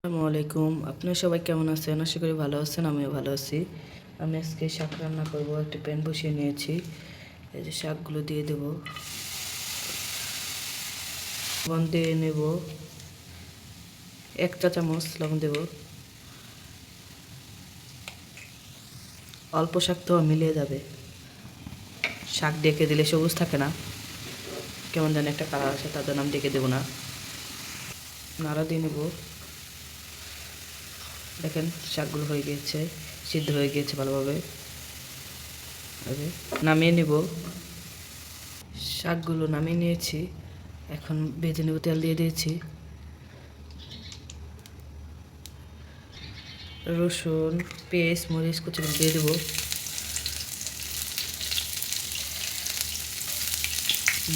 আসসালামু আলাইকুম। আপনারা সবাই কেমন আছেন? আশা করি ভালো আছেন। আমিও ভালো আছি। আমি আজকে শাক রান্না করব। একটা প্যান বসিয়ে নিয়েছি। এই যে শাকগুলো দিয়ে দেব। লবণ দিয়ে নেব, 1 চা চামচ লবণ দেব। অল্প শাক তো মিলিয়ে যাবে। শাক ডেকে দিলে সবুজ থাকে না, কেমন জানি একটা কালার আসে, তার জন্য আমি ডেকে দেবো না। নাড়া দিয়ে নেব। দেখেন শাকগুলো হয়ে গিয়েছে, সিদ্ধ হয়ে গিয়েছে ভালোভাবে। নামিয়ে নেব। শাকগুলো নামিয়ে নিয়েছি, এখন ভেজে নেব। তেল দিয়ে দিয়েছি, রসুন, পেঁয়াজ, মরিচ কুচি দিয়ে দেবো।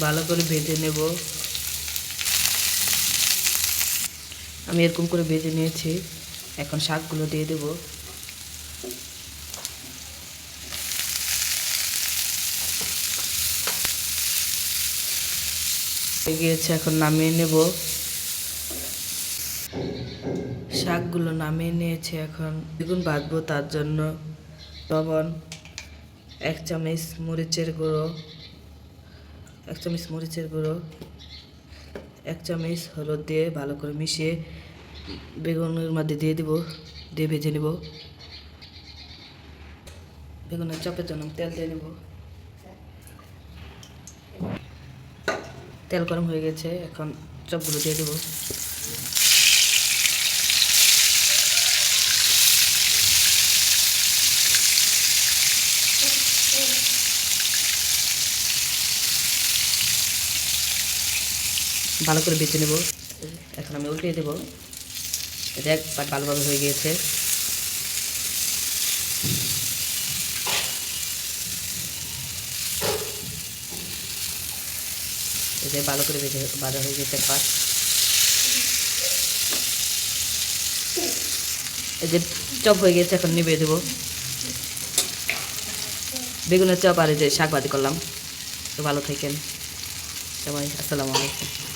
ভালো করে ভেজে নেব। আমি এরকম করে ভেজে নিয়েছি, এখন শাকগুলো দিয়ে দেব। হয়ে গিয়েছে, এখন নামিয়ে নেব। শাকগুলো নামিয়ে নিয়েছি, এখন বেগুন ভাজবো। তার জন্য লবণ, 1 চামচ মরিচের গুঁড়ো, 1 চামচ মরিচের গুঁড়ো, 1 চামচ হলুদ দিয়ে ভালো করে মিশিয়ে বেগুনের মধ্যে দিয়ে দিব, দিয়ে ভেজে নেব। বেগুনের চপের জন্য তেল দিয়ে নেব। তেল গরম হয়ে গেছে, এখন চপগুলো দিয়ে দেব। ভালো করে বেছে নেব। এখন আমি উল্টিয়ে দেবো। এটা একবার ভালোভাবে হয়ে গিয়েছে। এটা ভালো করে ভাজা হয়ে গেছে একবার। এই যে চপ হয়ে গেছে, এখন নিভিয়ে দেবো। বেগুনের চপ আর এই যে শাক ভাজি করলাম। তো ভালো থাকেন সবাই। আসসালামু আলাইকুম।